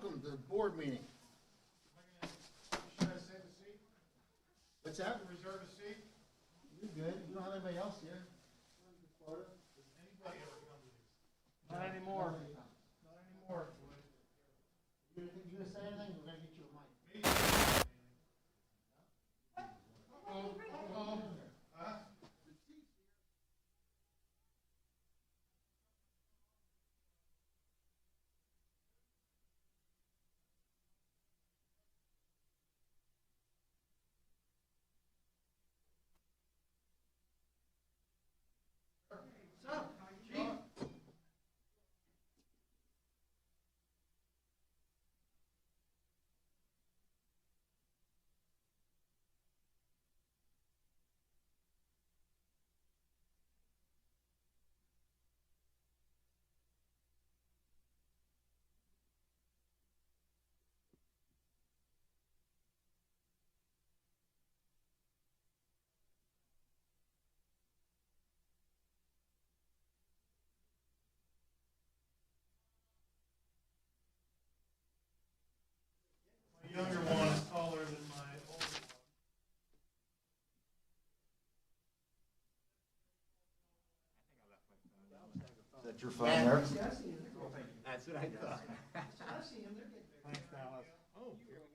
welcome to the board meeting. Should I save a seat? What's that? Reserve a seat? You're good. You don't have anybody else here. Does anybody ever come to these? Not anymore. Not anymore. You gonna say anything? We're gonna get you a mic. Huh? My younger one is taller than my older one. Is that your phone there? That's what I thought. Thanks, Dallas. Oh, here we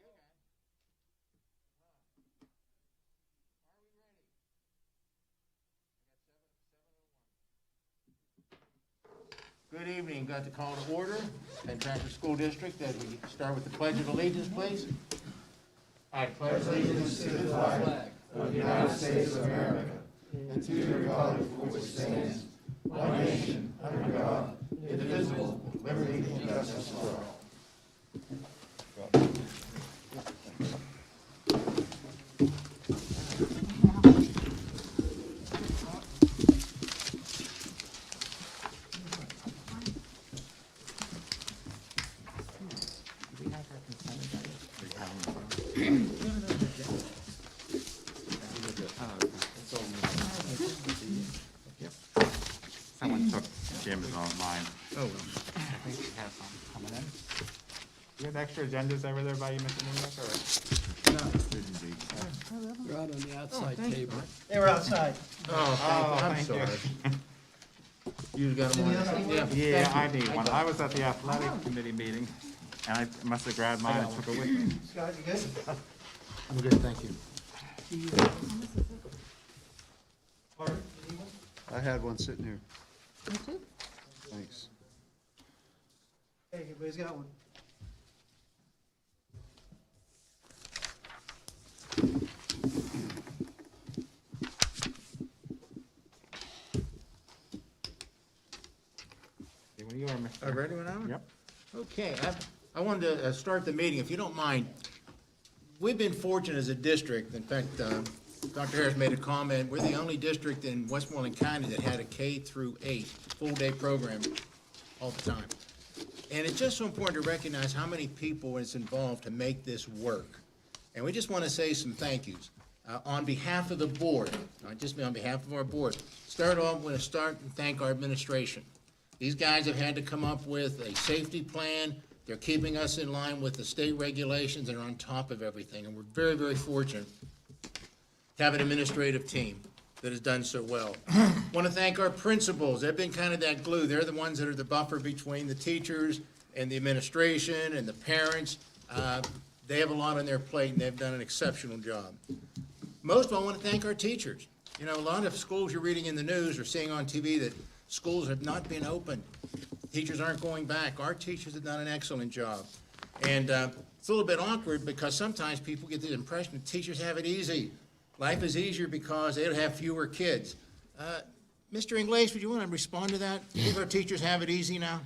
go. Good evening. Got the call to order. Penn Trafford School District. As we start with the Pledge of Allegiance, please. I pledge allegiance to the flag of the United States of America and to the republic for which it stands, one nation, under God, indivisible, with liberty and justice for all. Someone took Jim's on mine. Oh, I think we have some coming in. You have extra agendas over there by you, Mr. Newmark, or? They're out on the outside table. They were outside. Oh, I'm thank sorry. you. You got them on. Yeah, thank I you. need one. I was at the athletic committee meeting, and I must have grabbed mine and took it with me. Scott, you good? I'm good, thank you. I had one sitting here. Thanks. Hey, everybody's got one. Okay, when you are, Mr. Ready when I'm? Yep. Okay, I wanted to start the meeting, if you don't mind. We've been fortunate as a district, in fact, Dr. Harris made a comment, we're the only district in Westmoreland County that had a K through 8 full-day program all the time. And it's just so important to recognize how many people is involved to make this work. And we just want to say some thank yous. On behalf of the board, not just me, on behalf of our board, start off, I'm going to start and thank our administration. These guys have had to come up with a safety plan. They're keeping us in line with the state regulations and are on top of everything. And we're very, very fortunate to have an administrative team that has done so well. Want to thank our principals. They've been kind of that glue. They're the ones that are the buffer between the teachers and the administration and the parents. They have a lot on their plate, and they've done an exceptional job. Most of all, I want to thank our teachers. You know, a lot of schools you're reading in the news or seeing on TV that schools have not been open. Teachers aren't going back. Our teachers have done an excellent job. And it's a little bit awkward because sometimes people get the impression that teachers have it easy. Life is easier because they have fewer kids. Mr. Ingles, would you want to respond to that? Do you think our teachers have it easy now?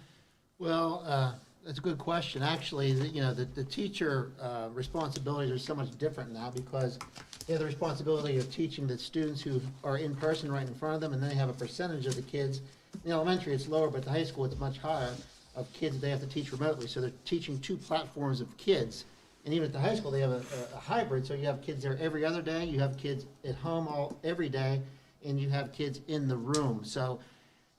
Well, that's a good question. Actually, the teacher responsibilities are so much different now because they have the responsibility of teaching the students who are in person right in front of them, and then they have a percentage of the kids. In elementary, it's lower, but at the high school, it's much higher, of kids they have to teach remotely. So they're teaching two platforms of kids. And even at the high school, they have a hybrid, so you have kids there every other day, you have kids at home every day, and you have kids in the room. So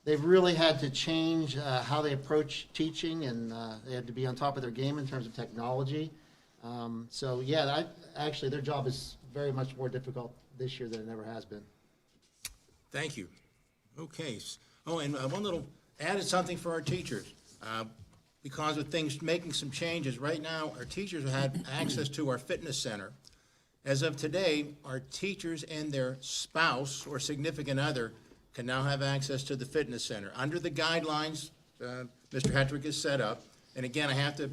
they've really had to change how they approach teaching, and they had to be on top of their game in terms of technology. So yeah, actually their job is very much more difficult this year than it ever has been. Thank you. Okay. Oh, and one little, added something for our teachers. Because of things making some changes, right now, our teachers have had access to our fitness center. As of today, our teachers and their spouse or significant other can now have access to the fitness center under the guidelines Mr. Hetrick has set up. And again, I have to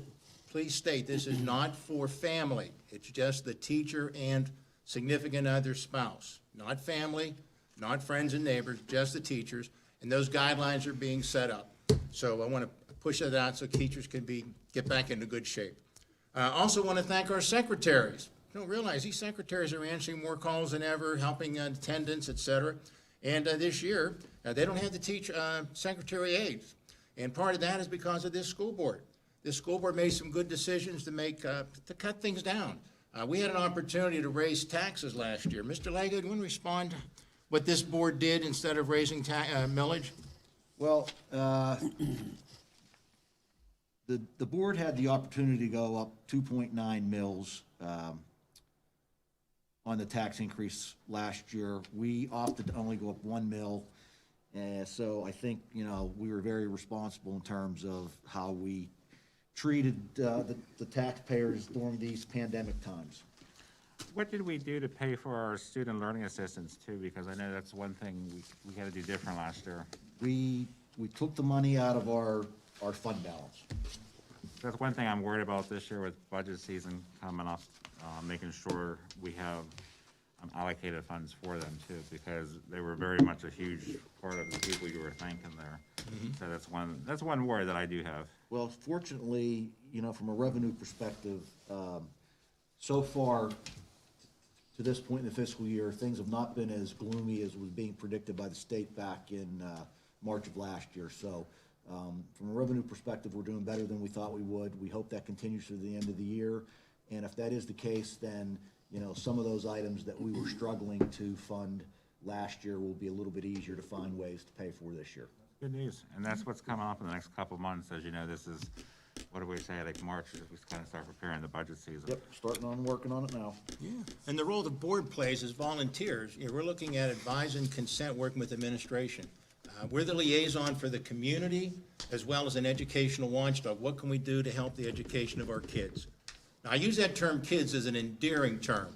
please state, this is not for family. It's just the teacher and significant other spouse. Not family, not friends and neighbors, just the teachers. And those guidelines are being set up. So I want to push that out so teachers can get back into good shape. I also want to thank our secretaries. You don't realize these secretaries are answering more calls than ever, helping attendance, et cetera. And this year, they don't have to secretary aides. And part of that is because of this school board. This school board made some good decisions to cut things down. We had an opportunity to raise taxes last year. Mr. Lego, do you want to respond what this board did instead of raising millage? Well, the board had the opportunity to go up 2.9 mils on the tax increase last year. We opted to only go up 1 mil. So I think, we were very responsible in terms of how we treated the taxpayers during these pandemic times. What did we do to pay for our student learning assistance too? Because I know that's one thing we had to do different last year. We took the money out of our fund balance. That's one thing I'm worried about this year with budget season coming up, making sure we have allocated funds for them too, because they were very much a huge part of the people you were thanking there. So that's one worry that I do have. Well, fortunately, from a revenue perspective, so far to this point in the fiscal year, things have not been as gloomy as was being predicted by the state back in March of last year. So from a revenue perspective, we're doing better than we thought we would. We hope that continues through the end of the year. And if that is the case, then, some of those items that we were struggling to fund last year will be a little bit easier to find ways to pay for this year. Good news. And that's what's coming up in the next couple of months. As you know, this is, what do we say, like March, we kind of start preparing the budget season. Yep, working on it now. Yeah, and the role the board plays is volunteers. We're looking at advise and consent, working with administration. We're the liaison for the community as well as an educational watchdog. What can we do to help the education of our kids? Now, I use that term kids as an endearing term.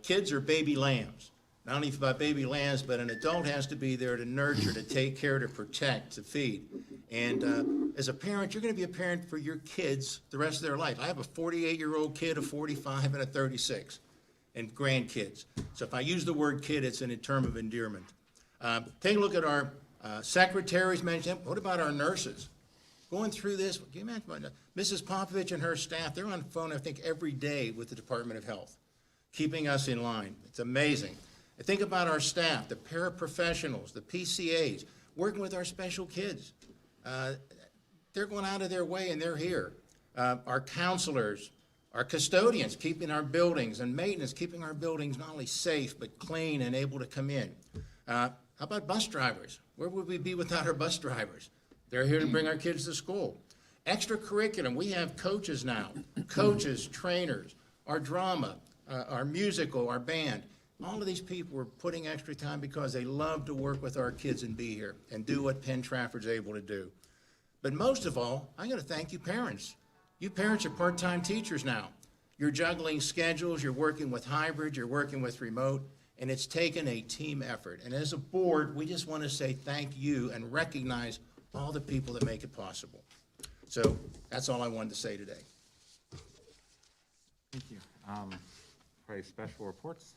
Kids are baby lambs. Not only about baby lambs, but an adult has to be there to nurture, to take care, to protect, to feed. And as a parent, you're going to be a parent for your kids the rest of their life. I have a 48-year-old kid, a 45, and a 36, and grandkids. So if I use the word kid, it's in term of endearment. Take a look at our secretaries mentioned. What about our nurses? Going through this, can you imagine Mrs. Popovich and her staff, they're on the phone, I think, every day with the Department of Health, keeping us in line. It's amazing. And think about our staff, the paraprofessionals, the PCAs, working with our special kids. They're going out of their way and they're here. Our counselors, our custodians, keeping our buildings, and maintenance, keeping our buildings not only safe, but clean and able to come in. How about bus drivers? Where would we be without our bus drivers? They're here to bring our kids to school. Extracurriculum, we have coaches now, coaches, trainers, our drama, our musical, our band. All of these people are putting extra time because they love to work with our kids and be here and do what Penn Trafford's able to do. But most of all, I'm going to thank you parents. You parents are part-time teachers now. You're juggling schedules, you're working with hybrid, you're working with remote, and it's taken a team effort. And as a board, we just want to say thank you and recognize all the people that make it possible. So that's all I wanted to say today. Thank you. Probably special reports.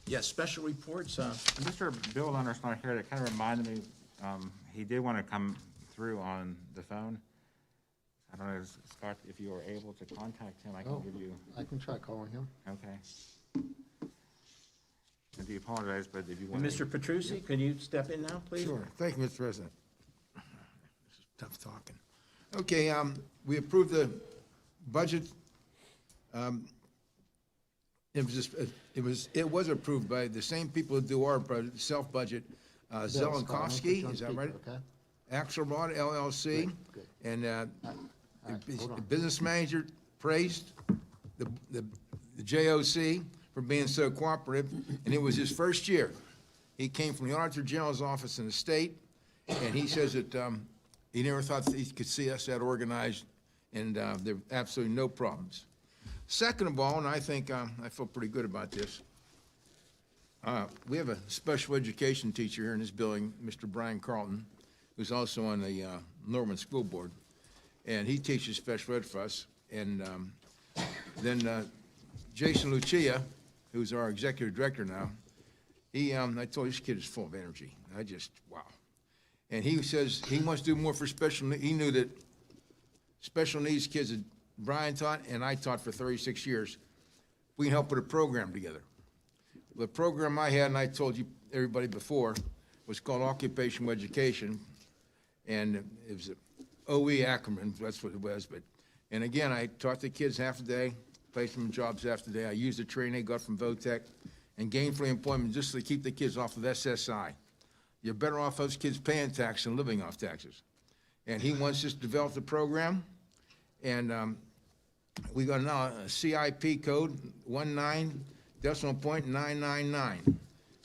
Yes, special reports. Mr. Bill Leonard's not here. That kind of reminded me, he did want to come through on the phone. I don't know, Scott, if you are able to contact him, I can give you. I can try calling him. Okay. I do apologize, but if you want. Mr. Petrucci, could you step in now, please? Sure. Thank you, Mr. President. This is tough talking. Okay, we approved the budget. It was approved by the same people who do our budget, self-budget. Zelenkowski, is that right? Okay. Axelrod LLC. Good. And hold the on. business manager praised the JOC for being so cooperative, and it was his first year. He came from the Auditor General's office in the state, and he says that he never thought that he could see us that organized, and there were absolutely no problems. Second of all, and I think I feel pretty good about this, we have a special education teacher here in this building, Mr. Brian Carlton, who's also on the Norman School Board, and he teaches special ed for us. And then Jason Lucia, who's our executive director now, I told you, this kid is full of energy. Wow. And he says he wants to do more for special needs. He knew that special needs kids that Brian taught and I taught for 36 years, we can help put a program together. The program I had, and I told you, everybody before, was called Occupational Education, and it was an OE acronym, that's what it was. And again, I taught the kids half a day, placed them in jobs half the day. I used the training they got from VOTEC and gainful employment just to keep the kids off of SSI. You're better off those kids paying tax than living off taxes. And he wants us to develop the program, and we got now a CIP code 19.999,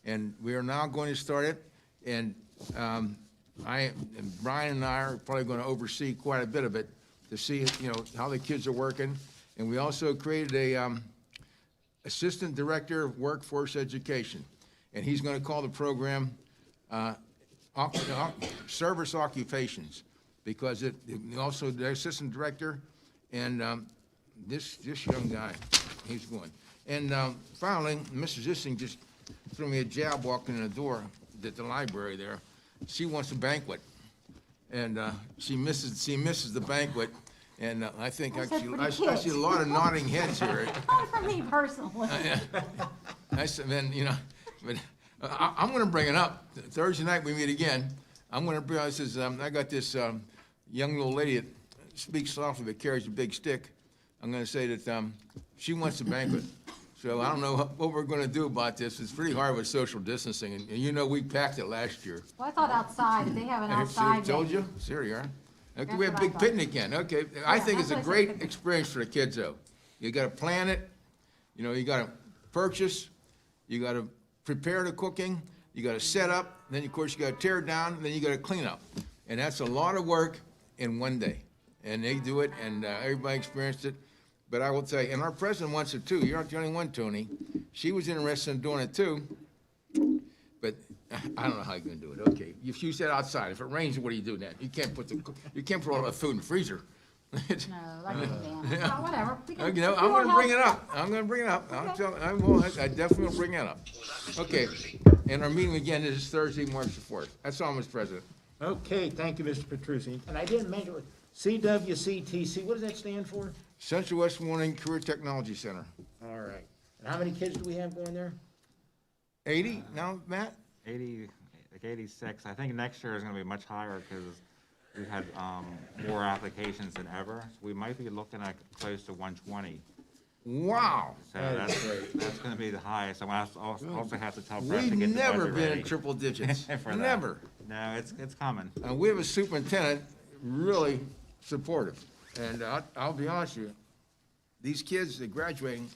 and we are now going to start it. And Brian and I are probably going to oversee quite a bit of it to see, how the kids are working. And we also created a Assistant Director of Workforce Education, and he's going to call the program Service Occupations, because also the Assistant Director and this young guy, he's going. And finally, Mrs. Zissing just threw me a jab walking in the door at the library there. She wants a banquet, and she misses the banquet. And I think That's for the I kids. see a lot of nodding heads here. Not for me personally. I said, then, but I'm going to bring it up. Thursday night we meet again. I'm going to bring. I says, I got this young little lady that speaks softly but carries a big stick. I'm going to say that she wants a banquet. So I don't know what we're going to do about this. It's pretty hard with social distancing, and we packed it last year. Well, I thought outside, if they have an I outside. told you. venue. Here you are. Okay, That's we have a what I big thought. picnic again. Okay, I Yeah, think it's a that's what I great said. experience for the kids, though. You got to plan it. You got to purchase. You got to prepare the cooking. You got to set up. Then, of course, you got to tear down. And then you got to clean up. And that's a lot of work in one day. And they do it, and everybody experienced it. But I will tell you, and our president wants it too. You're not the only one, Tony. She was interested in doing it too. But I don't know how you're gonna do it. Okay, if you said outside, if it rains, what do you do then? You can't put all the food in the freezer. No, like a van. Well, whatever. We can- I'm we won't gonna bring it help. up. I'm gonna bring it up. I definitely will bring it up. Okay, and our meeting again is Thursday, March the 4th. That's all, Mr. President. Okay, thank you, Mr. Petrucci. And I didn't mention, CWCTC, what does that stand for? Central Westmoreland Career Technology Center. All right. And how many kids do we have going there? 80 now, Matt? 86. I think next year is going to be much higher because we've had more applications than ever. So we might be looking at close to 120. Wow. So That is great. that's going to be the highest. I'm going to also have to tell Brett to We've get the never budget been ready in triple digits. for that. Never. No, it's coming. We have a superintendent really supportive. And I'll be honest with you, these kids that are graduating,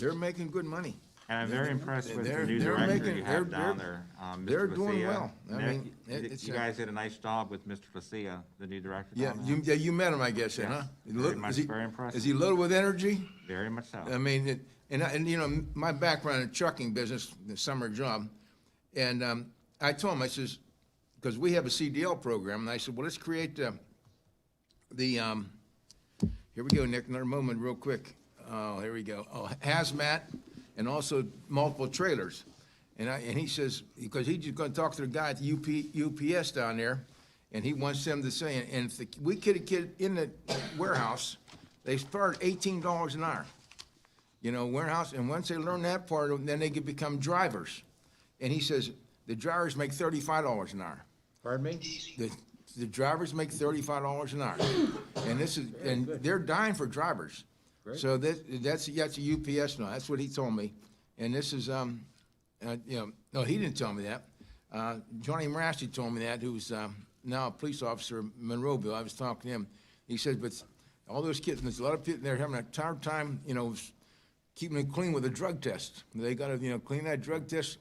they're making good money. And I'm very impressed with They're- the new they're director making- you have they're- down there, Mr. they're doing Lucia. well. I Nick, mean, it's you a- guys did a nice job with Mr. Lucia, the new director Yeah, down there. you met him, I guess, then, Yes, huh? very much, very impressive. Is he loaded with energy? Very much so. I mean, my background in the trucking business, the summer job, and I told him, I says, because we have a CDL program, and I said, well, let's create here we go, Nick, another moment real quick. Oh, here we go. Oh, hazmat and also multiple trailers. And he says, because he's just gonna talk to the guy at the UPS down there, and he wants them to say, and if we get a kid in the warehouse, they start $18 an hour. Warehouse, and once they learn that part, then they can become drivers. And he says, the drivers make $35 an hour. Pardon me? The drivers make $35 an hour. And they're dying for drivers. Great. So that's a UPS now, that's what he told me. And this is, no, he didn't tell me that. Johnny Marassi told me that, who's now a police officer in Monroeville. I was talking to him. He said, but all those kids, and there's a lot of people, they're having a hard time, keeping it clean with a drug test. They got to, clean that drug test.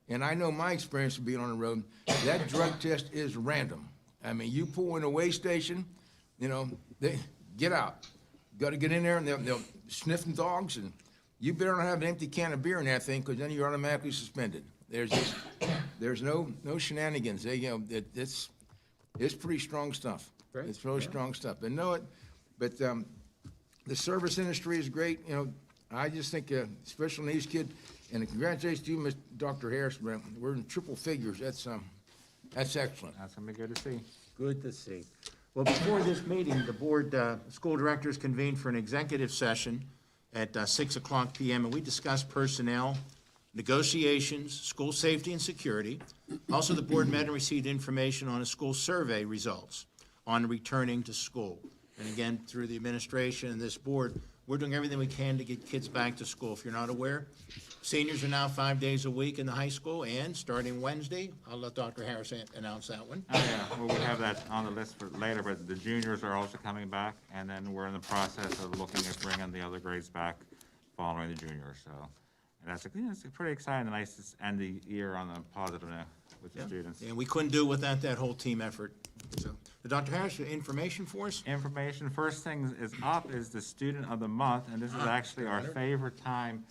And I know my experience of being on the road, that drug test is random. I mean, you pull in a weigh station, they get out. Got to get in there, and they'll sniffing dogs, and you better not have an empty can of beer in that thing, because then you're automatically suspended. There's no shenanigans. It's pretty strong stuff. Great. It's really strong stuff. But the service industry is great. I just think special needs kid, and congratulations to you, Dr. Harris. We're in triple figures. That's excellent. That's gonna be good to see. Good to see. Well, before this meeting, the board, school directors convened for an executive session at 6:00 PM, and we discussed personnel, negotiations, school safety and security. Also, the board met and received information on a school survey results on returning to school. And again, through the administration and this board, we're doing everything we can to get kids back to school. If you're not aware, seniors are now 5 days a week in the high school, and starting Wednesday, I'll let Dr. Harris announce that one. Oh, yeah, well, we have that on the list for later, but the juniors are also coming back, and then we're in the process of looking at bringing the other grades back following the juniors, so. And it's pretty exciting, nice to end the year on a positive note with the students. And we couldn't do without that whole team effort. So, Dr. Harris, information for us? Information, first thing is up is the Student of the Month, and this is actually our favorite time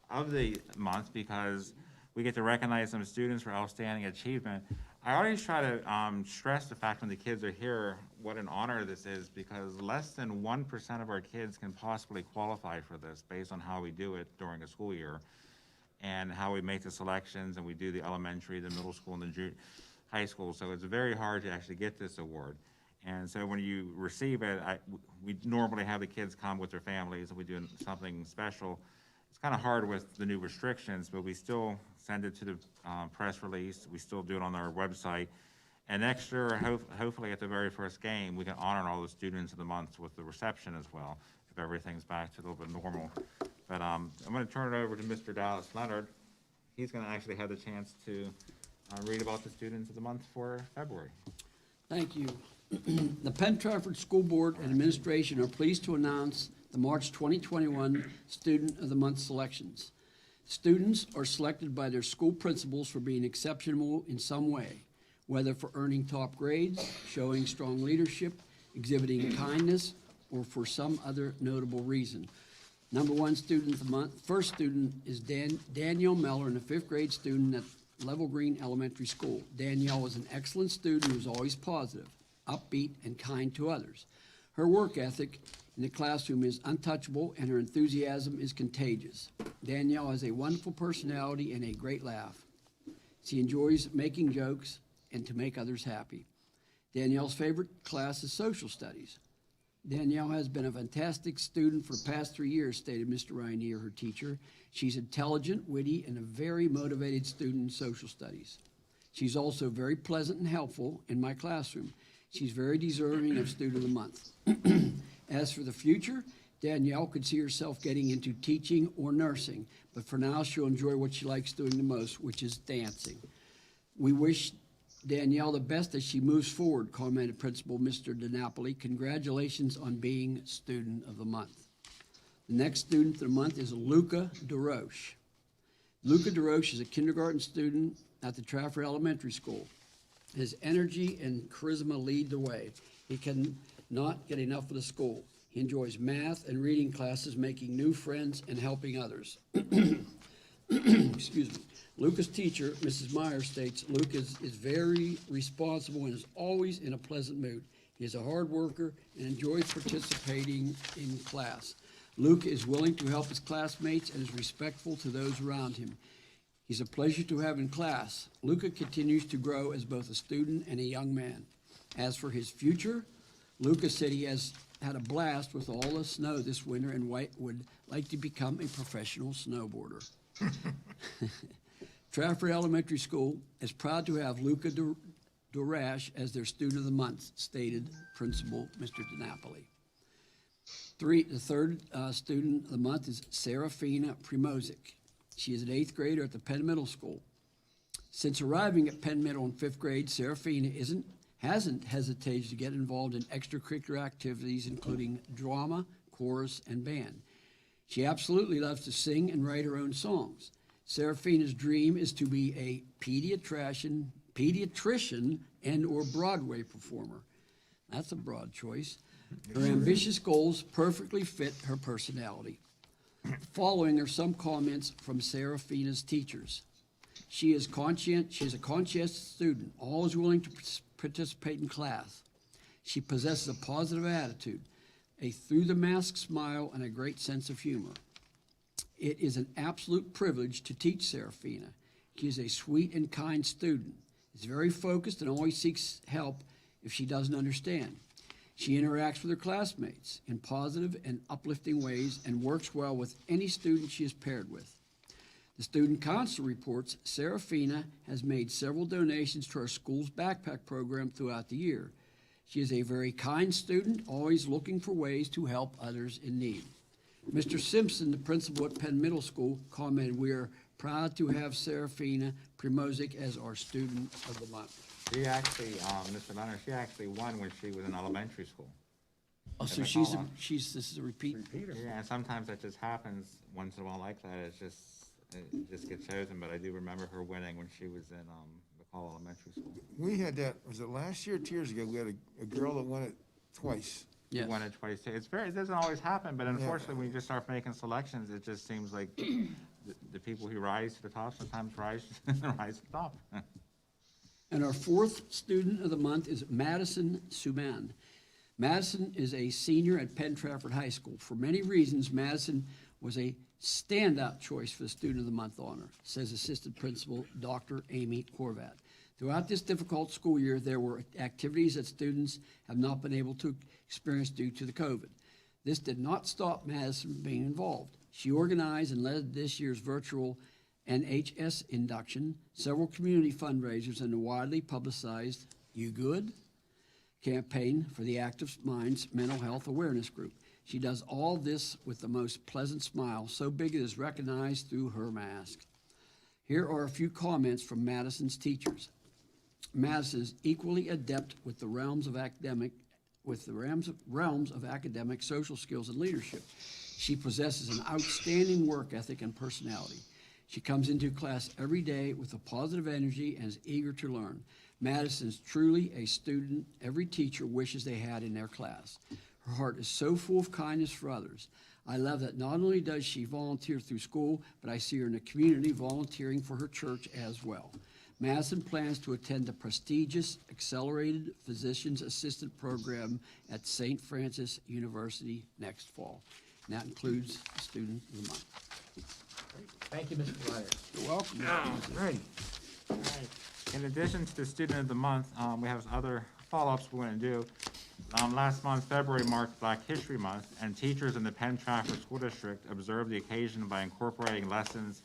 of the month because we get to recognize some students for outstanding achievement. I always try to stress the fact when the kids are here, what an honor this is, because less than 1% of our kids can possibly qualify for this based on how we do it during a school year and how we make the selections, and we do the elementary, the middle school, and the high school. So it's very hard to actually get this award. And so when you receive it, we normally have the kids come with their families, and we do something special. It's kind of hard with the new restrictions, but we still send it to the press release. We still do it on our website. And next year, hopefully at the very first game, we can honor all the students of the month with the reception as well, if everything's back to a little bit normal. But I'm going to turn it over to Mr. Dallas Leonard. He's going to actually have the chance to read about the students of the month for February. Thank you. The Penn Trafford School Board and Administration are pleased to announce the March 2021 Student of the Month selections. Students are selected by their school principals for being exceptional in some way, whether for earning top grades, showing strong leadership, exhibiting kindness, or for some other notable reason. Number one student of the month, first student is Danielle Meller, a fifth grade student at Level Green Elementary School. Danielle was an excellent student who was always positive, upbeat, and kind to others. Her work ethic in the classroom is untouchable, and her enthusiasm is contagious. Danielle has a wonderful personality and a great laugh. She enjoys making jokes and to make others happy. Danielle's favorite class is social studies. Danielle has been a fantastic student for the past 3 years, stated Mr. Rainier, her teacher. She's intelligent, witty, and a very motivated student in social studies. She's also very pleasant and helpful in my classroom. She's very deserving of Student of the Month. As for the future, Danielle could see herself getting into teaching or nursing, but for now she'll enjoy what she likes doing the most, which is dancing. We wish Danielle the best as she moves forward, commented Principal Mr. DiNapoli. Congratulations on being Student of the Month. The next Student of the Month is Luca DeRoche. Luca DeRoche is a kindergarten student at the Trafford Elementary School. His energy and charisma lead the way. He cannot get enough of the school. He enjoys math and reading classes, making new friends and helping others. Excuse me. Luca's teacher, Mrs. Meyer, states Luke is very responsible and is always in a pleasant mood. He is a hard worker and enjoys participating in class. Luke is willing to help his classmates and is respectful to those around him. He's a pleasure to have in class. Luca continues to grow as both a student and a young man. As for his future, Luca said he has had a blast with all the snow this winter and would like to become a professional snowboarder. Trafford Elementary School is proud to have Luca DeRoche as their Student of the Month, stated Principal Mr. DiNapoli. The third Student of the Month is Serafina Primozic. She is an 8th grader at the Penn Middle School. Since arriving at Penn Middle in fifth grade, Serafina hasn't hesitated to get involved in extracurricular activities, including drama, chorus, and band. She absolutely loves to sing and write her own songs. Serafina's dream is to be a pediatrician and or Broadway performer. That's a broad choice. Her ambitious goals perfectly fit her personality. Following are some comments from Serafina's teachers. She is a conscientious student, always willing to participate in class. She possesses a positive attitude, a through-the-mask smile, and a great sense of humor. It is an absolute privilege to teach Serafina. She is a sweet and kind student, is very focused, and always seeks help if she doesn't understand. She interacts with her classmates in positive and uplifting ways and works well with any student she is paired with. The student council reports Serafina has made several donations to our school's backpack program throughout the year. She is a very kind student, always looking for ways to help others in need. Mr. Simpson, the principal at Penn Middle School, commented, "We are proud to have Serafina Primozic as our student of the month." She actually, Mr. Leonard, she actually won when she was in elementary school. Oh, so At this McCullough. is a repeat? Yeah, and sometimes that just happens once in a while like that. It just gets chosen, but I do remember her winning when she was in McCall Elementary School. We had that, was it last year or 2 years ago? We had a girl that won it twice. She Yes. won it twice. It doesn't always happen, but unfortunately, when you just start making selections, it just seems like the people who rise to the top sometimes rise to the top. And our fourth student of the month is Madison Suman. Madison is a senior at Penn Trafford High School. For many reasons, Madison was a standout choice for the Student of the Month honor, says Assistant Principal Dr. Amy Horvat. Throughout this difficult school year, there were activities that students have not been able to experience due to the COVID. This did not stop Madison from being involved. She organized and led this year's virtual NHS induction, several community fundraisers, and a widely publicized You Good? Campaign for the Active Minds Mental Health Awareness Group. She does all this with the most pleasant smile, so big it is recognized through her mask. Here are a few comments from Madison's teachers. Madison is equally adept with the realms of academic, social skills, and leadership. She possesses an outstanding work ethic and personality. She comes into class every day with a positive energy and is eager to learn. Madison is truly a student every teacher wishes they had in their class. Her heart is so full of kindness for others. I love that not only does she volunteer through school, but I see her in the community volunteering for her church as well. Madison plans to attend the prestigious Accelerated Physician's Assistant Program at St. Francis University next fall. And that includes the Student of the Month. Thank you, Mr. Leonard. You're welcome. Right. In addition to the Student of the Month, we have other follow-ups we're going to do. Last month, February marked Black History Month, and teachers in the Penn Trafford School District observed the occasion by incorporating lessons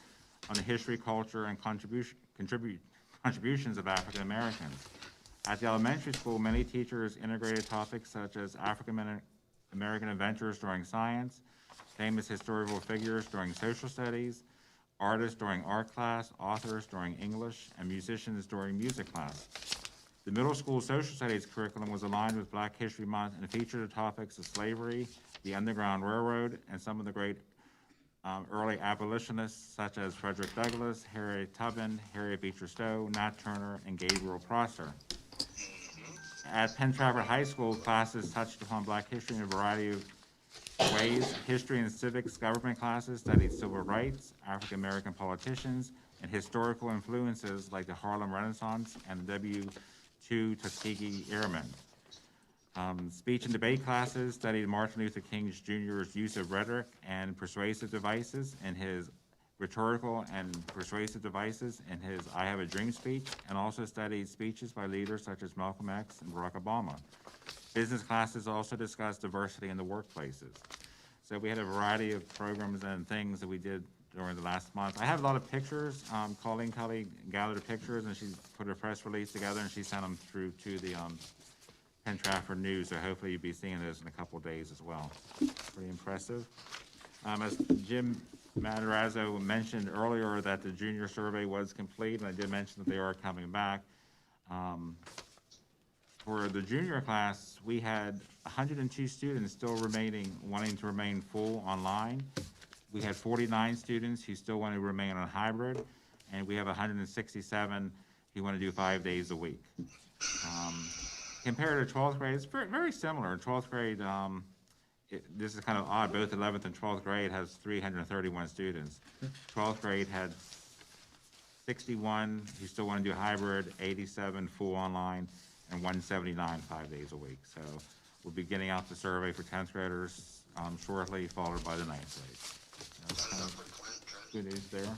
on the history, culture, and contributions of African Americans. At the elementary school, many teachers integrated topics such as African American inventors during science, famous historical figures during social studies, artists during art class, authors during English, and musicians during music class. The middle school social studies curriculum was aligned with Black History Month and featured the topics of slavery, the Underground Railroad, and some of the great early abolitionists such as Frederick Douglass, Harriet Tubman, Harriet Beecher Stowe, Nat Turner, and Gabriel Prosser. At Penn Trafford High School, classes touched upon Black history in a variety of ways. History and civics government classes studied civil rights, African American politicians, and historical influences like the Harlem Renaissance and the W-2 Tuskegee Airmen. Speech and debate classes studied Martin Luther King Jr.'s use of rhetoric and persuasive devices in his rhetorical and persuasive devices in his I Have a Dream speech, and also studied speeches by leaders such as Malcolm X and Barack Obama. Business classes also discussed diversity in the workplaces. So we had a variety of programs and things that we did during the last month. I have a lot of pictures. Colleen Kelly gathered the pictures and she put a press release together and she sent them through to the Penn Trafford News, so hopefully you'll be seeing those in a couple of days as well. Pretty impressive. As Jim Matarazzo mentioned earlier that the junior survey was complete, and I did mention that they are coming back. For the junior class, we had 102 students still wanting to remain full online. We had 49 students who still want to remain on hybrid, and we have 167 who want to do 5 days a week. Compared to 12th grade, it's very similar. In 12th grade, this is kind of odd, both 11th and 12th grade has 331 students. 12th grade had 61 who still want to do hybrid, 87 full online, and 179 5 days a week. So we'll be getting out the survey for 10th graders shortly, followed by the 9th grade. That's kind of good news there.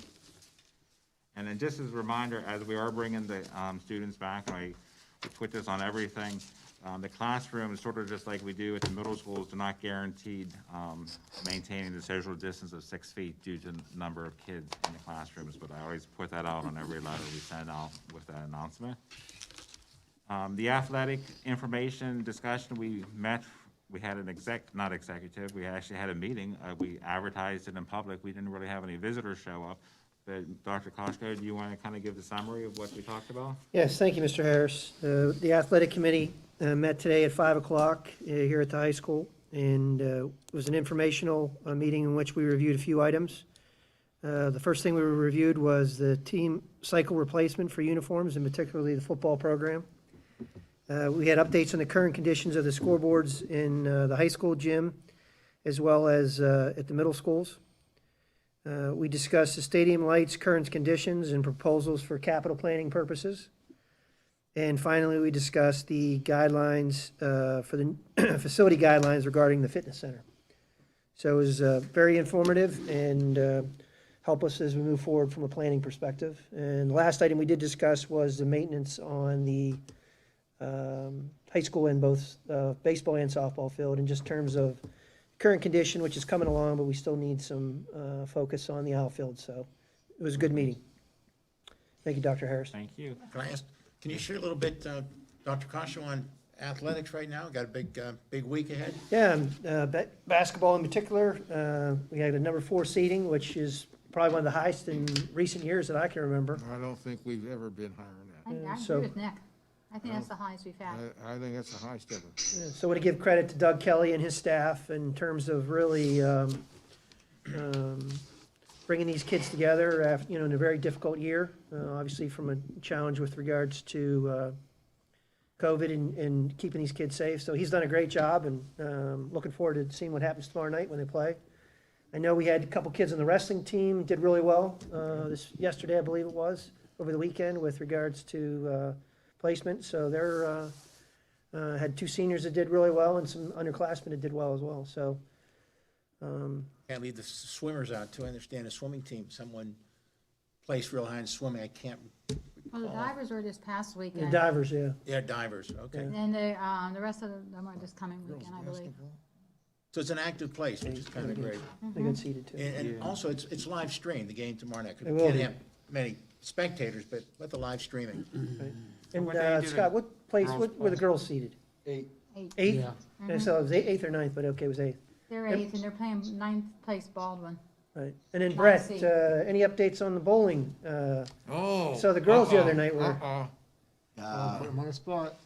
And then just as a reminder, as we are bringing the students back, and we put this on everything, the classroom is sort of just like we do at the middle schools. They're not guaranteed maintaining the social distance of 6 feet due to the number of kids in the classrooms, but I always put that out on every letter we send out with that announcement. The athletic information discussion, we had an we actually had a meeting. We advertised it in public. We didn't really have any visitors show up. But Dr. Koshko, do you want to kind of give the summary of what we talked about? Yes, thank you, Mr. Harris. The athletic committee met today at 5 o'clock here at the high school, and it was an informational meeting in which we reviewed a few items. The first thing we reviewed was the team cycle replacement for uniforms, and particularly the football program. We had updates on the current conditions of the scoreboards in the high school gym, as well as at the middle schools. We discussed the stadium lights, current conditions, and proposals for capital planning purposes. And finally, we discussed the guidelines for the facility guidelines regarding the fitness center. So it was very informative and help us as we move forward from a planning perspective. And the last item we did discuss was the maintenance on the high school and both baseball and softball field, in just terms of current condition, which is coming along, but we still need some focus on the outfield. So it was a good meeting. Thank you, Dr. Harris. Thank you. Can you share a little bit, Dr. Kasha, on athletics right now? Got a big week ahead? Yeah, basketball in particular, we had a number 4 seeding, which is probably one of the highest in recent years that I can remember. I don't think we've ever been higher than that. I so- agree with Nick. I think that's the highest we've had. I think that's the highest ever. Yeah, so I want to give credit to Doug Kelly and his staff in terms of really bringing these kids together, in a very difficult year, obviously from a challenge with regards to COVID and keeping these kids safe. So he's done a great job, and looking forward to seeing what happens tomorrow night when they play. I know we had a couple kids on the wrestling team did really well yesterday, I believe it was, over the weekend with regards to placement. So they're had 2 seniors that did really well and some underclassmen that did well as well. So Can't leave the swimmers out, too. I understand the swimming team, someone placed real high in swimming. I can't Well, the divers were this past the weekend. divers, yeah. Yeah, divers, okay. And the rest of them are this coming weekend, I believe. So it's an active place, which is kind of great. They got seated too. And also, it's live streamed, the game tomorrow night. 'Cause It we will can't be. have many spectators, but with the live streaming. Right. So And what day do the Scott, what place, girls what were the girls seated? 8. 8th? Yeah. And so it was 8th or 9th, but okay, it was 8th. They're 8th, and they're playing 9th place Baldwin. Right. And then I Brett, see. any updates on the bowling? Oh. So the girls the other night were, Put them on the spot.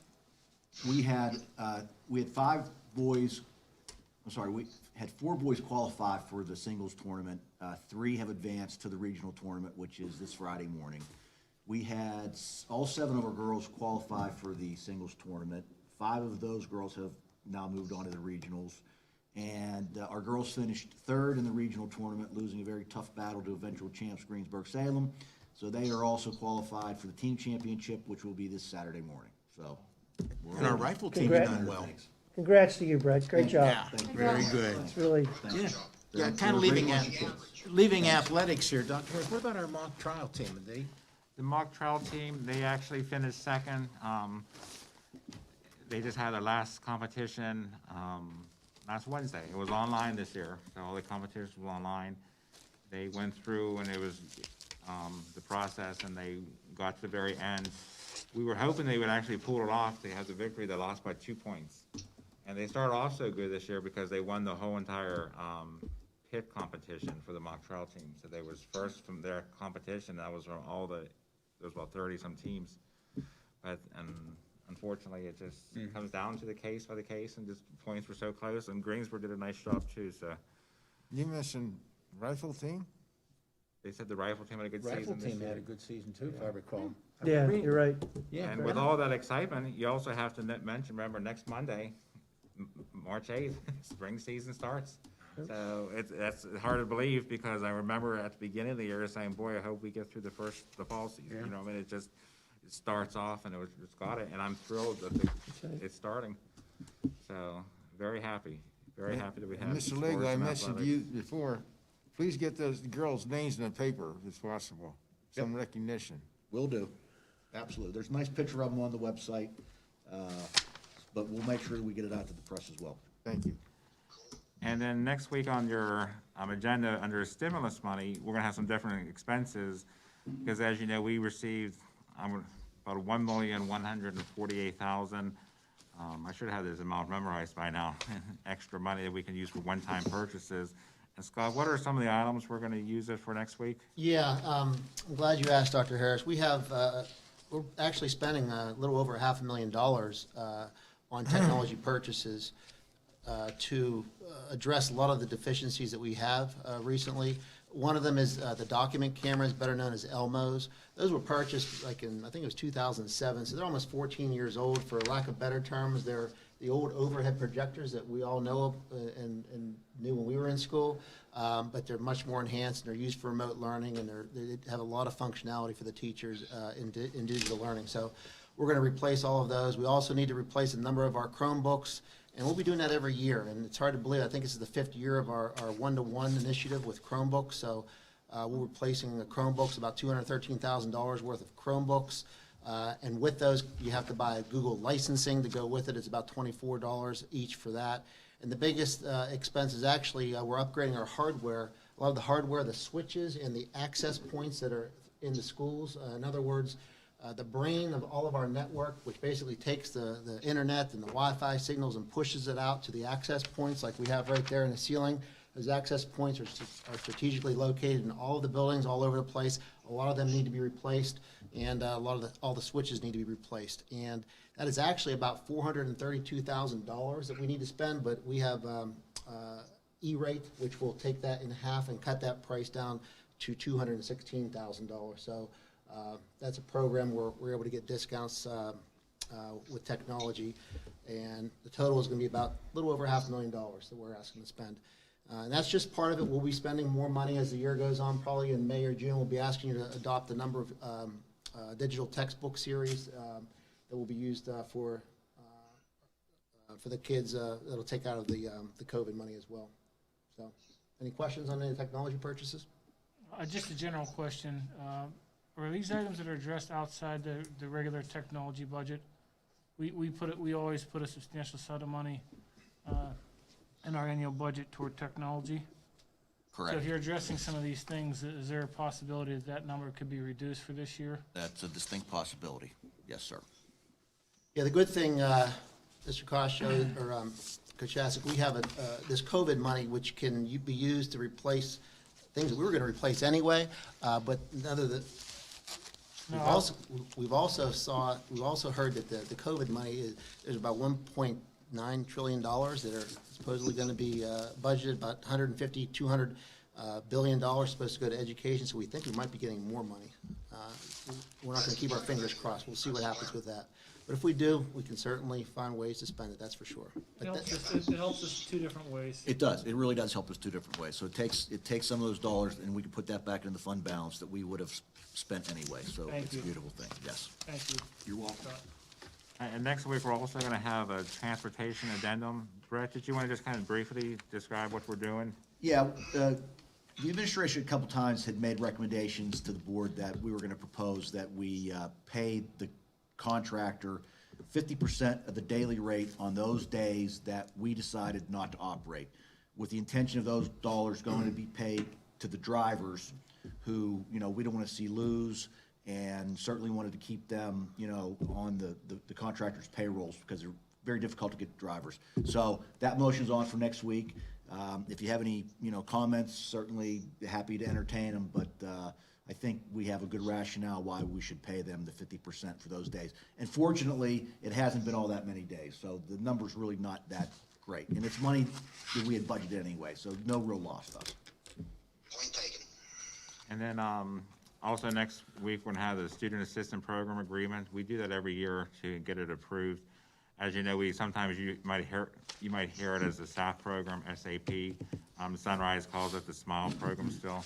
We had 5 boys, we had 4 boys qualify for the singles tournament. 3 have advanced to the regional tournament, which is this Friday morning. We had all 7 of our girls qualify for the singles tournament. 5 of those girls have now moved on to the regionals. And our girls finished 3rd in the regional tournament, losing a very tough battle to eventual champs Greensburg-Salem. So they are also qualified for the team championship, which will be this Saturday morning. So. And our rifle team has done well. congrats to you, Brett. Great job. Yeah, very good. It's really, Yeah, yeah, kind They're a of great bunch of kids. leaving athletics here, Dr. Harris. What about our mock trial team? The mock trial team, they actually finished 2nd. They just had their last competition last Wednesday. It was online this year, so all the competitions were online. They went through and it was the process, and they got to the very end. We were hoping they would actually pull it off. They had the victory. They lost by 2 points. And they started off so good this year because they won the whole entire pit competition for the mock trial team. So they was first from their competition. That was from all the, there was about 30-some teams. But, and unfortunately, it just comes down to the case by the case, and just points were so close, and Greensboro did a nice job too, so. You mentioned rifle team? They said the rifle team had a good Rifle season this team year. had a good season too, if I recall. Yeah, you're right. Yeah. And with all that excitement, you also have to mention, remember, next Monday, March 8th, spring season starts. So that's hard to believe, because I remember at the beginning of the year saying, boy, I hope we get through the fall season. You know, I mean, it starts off, and it's got it, and I'm thrilled that it's starting. So, very happy that we have. And Mr. sports Legel, I and mentioned to athletics. you before, please get those girls' names in the paper if it's possible, some recognition. Will do. Absolutely. There's a nice picture of them on the website, but we'll make sure we get it out to the press as well. Thank you. And then next week on your agenda, under stimulus money, we're gonna have some different expenses, because as you know, we received about $1,148,000. I should have this amount memorized by now, extra money that we can use for one-time purchases. And Scott, what are some of the items we're gonna use it for next week? Yeah, I'm glad you asked, Dr. Harris. We have, we're actually spending a little over $500,000 on technology purchases to address a lot of the deficiencies that we have recently. One of them is the document cameras, better known as ELMOs. Those were purchased like in, I think it was 2007, so they're almost 14 years old. For lack of better terms, they're the old overhead projectors that we all know of and knew when we were in school, but they're much more enhanced, and they're used for remote learning, and they have a lot of functionality for the teachers in digital learning. So we're going to replace all of those. We also need to replace a number of our Chromebooks, and we'll be doing that every year. And it's hard to believe, I think this is the 5th year of our one-to-one initiative with Chromebooks. So we're replacing the Chromebooks, about $213,000 worth of Chromebooks. And with those, you have to buy Google licensing to go with it. It's about $24 each for that. And the biggest expense is actually we're upgrading our hardware. A lot of the hardware, the switches and the access points that are in the schools. In other words, the brain of all of our network, which basically takes the internet and the Wi-Fi signals and pushes it out to the access points like we have right there in the ceiling. Those access points are strategically located in all of the buildings all over the place. A lot of them need to be replaced, and all the switches need to be replaced. And that is actually about $432,000 that we need to spend, but we have E-rate, which will take that in half and cut that price down to $216,000. So that's a program where we're able to get discounts with technology, and the total is going to be about a little over $500,000 that we're asking to spend. And that's just part of it. We'll be spending more money as the year goes on. Probably in May or June, we'll be asking you to adopt a number of digital textbook series that will be used for the kids that'll take out of the COVID money as well. So, any questions on any technology purchases? Just a general question. Are these items that are addressed outside the regular technology budget? We always put a substantial sum of money in our annual budget toward technology. Correct. So if you're addressing some of these things, is there a possibility that that number could be reduced for this year? That's a distinct possibility. Yes, sir. Yeah, the good thing, Mr. Kosho, or Kochasik, we have this COVID money which can be used to replace things that we were going to replace anyway, but none of the. We've also heard that the COVID money there's about $1.9 trillion that are supposedly going to be budgeted, about $200 billion supposed to go to education. So we think we might be getting more money. We're not going to keep our fingers crossed. We'll see what happens with that. But if we do, we can certainly find ways to spend it. That's for sure. It helps us two different ways. It does. It really does help us two different ways. So it takes some of those dollars, and we can put that back in the fund balance that we would have spent anyway. So Thank it's you. a beautiful thing. Yes. Thank you. You're welcome. And next week, we're also gonna have a transportation addendum. Brett, did you wanna just kind of briefly describe what we're doing? Yeah, the administration a couple times had made recommendations to the board that we were going to propose that we pay the contractor 50% of the daily rate on those days that we decided not to operate, with the intention of those dollars going to be paid to the drivers who, we don't want to see lose, and certainly wanted to keep them, on the contractor's payrolls, because they're very difficult to get drivers. So that motion's on for next week. If you have any, comments, certainly happy to entertain them, but I think we have a good rationale why we should pay them the 50% for those days. And fortunately, it hasn't been all that many days, so the number's really not that great. And it's money that we had budgeted anyway, so no real loss to us. Point taken. And then, also next week, we're gonna have the Student Assistant Program Agreement. We do that every year to get it approved. As you know, sometimes you might hear it as the SAP program, SAP. Sunrise calls it the SMILE program still.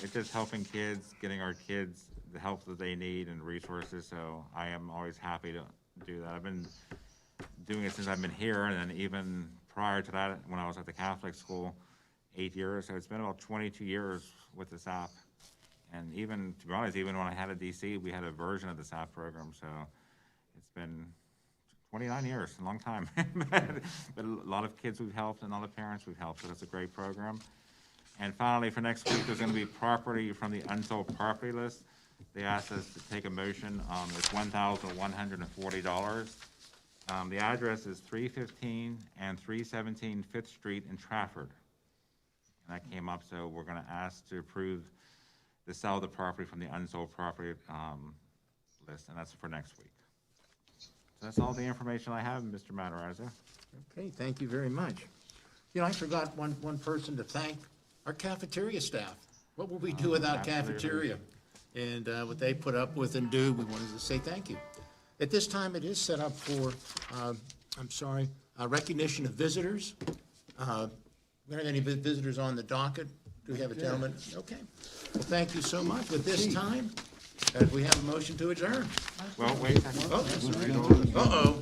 It's just helping kids, getting our kids the help that they need and resources, so I am always happy to do that. I've been doing it since I've been here, and then even prior to that, when I was at the Catholic school, 8 years, so it's been about 22 years with the SAP. And even, to be honest, even when I had a DC, we had a version of the SAP program, so it's been 29 years, a long time. But a lot of kids we've helped and a lot of parents we've helped, so that's a great program. And finally, for next week, there's gonna be property from the unsold property list. They asked us to take a motion, it's $1,140. The address is 315 and 317 Fifth Street in Trafford. And that came up, so we're gonna ask to approve the sell of the property from the unsold property, list, and that's for next week. So that's all the information I have, Mr. Matarazzo. Okay, thank you very much. I forgot one person to thank, our cafeteria staff. What would we do without absolutely. cafeteria? And what they put up with and do, we wanted to say thank you. At this time, it is set up for, recognition of visitors. We don't have any visitors on the docket. Do we have a gentleman? Okay. Well, thank you so much. At this time, we have a motion to adjourn. Well, wait a second. Oh, uh-oh.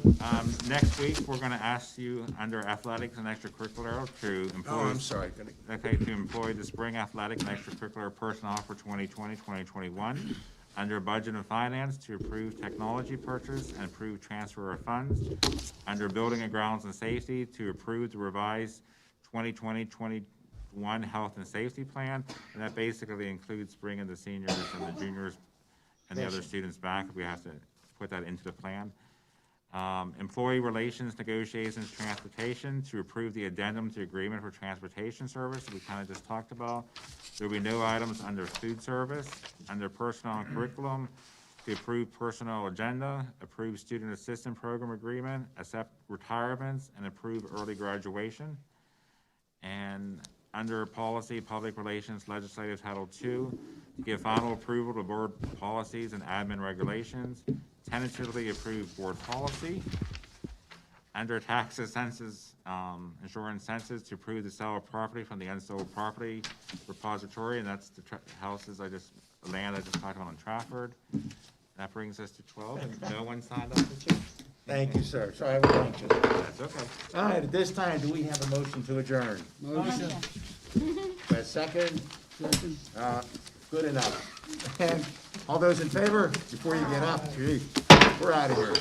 Next week, we're gonna ask you, under athletics and extracurricular, to employ. Oh, I'm sorry. Okay, to employ the spring athletic and extracurricular personnel for 2020, 2021. Under budget and finance, to approve technology purchase and approve transfer of funds. Under building and grounds and safety, to approve the revised 2020, 2021 health and safety plan. And that basically includes bringing the seniors and the juniors and the other students back. We have to put that into the plan. Employee relations, negotiations, transportation, to approve the addendum to agreement for transportation service that we kind of just talked about. There will be no items under food service. Under personnel and curriculum, to approve personnel agenda, approve student assistant program agreement, accept retirements, and approve early graduation. And under policy, public relations, legislative title II, to give final approval to board policies and admin regulations, tentatively approve board policy. Under taxes, census, insurance census, to approve the sale of property from the unsold property repository, and that's the land I just talked about in Trafford. That brings us to 12, and no one signed up to change. Thank you, sir. Sorry, I was anxious. That's okay. All right, at this time, do we have a motion to adjourn? Motion. A second? Second. Good enough. And all those in favor, before you get up, gee, we're out of here.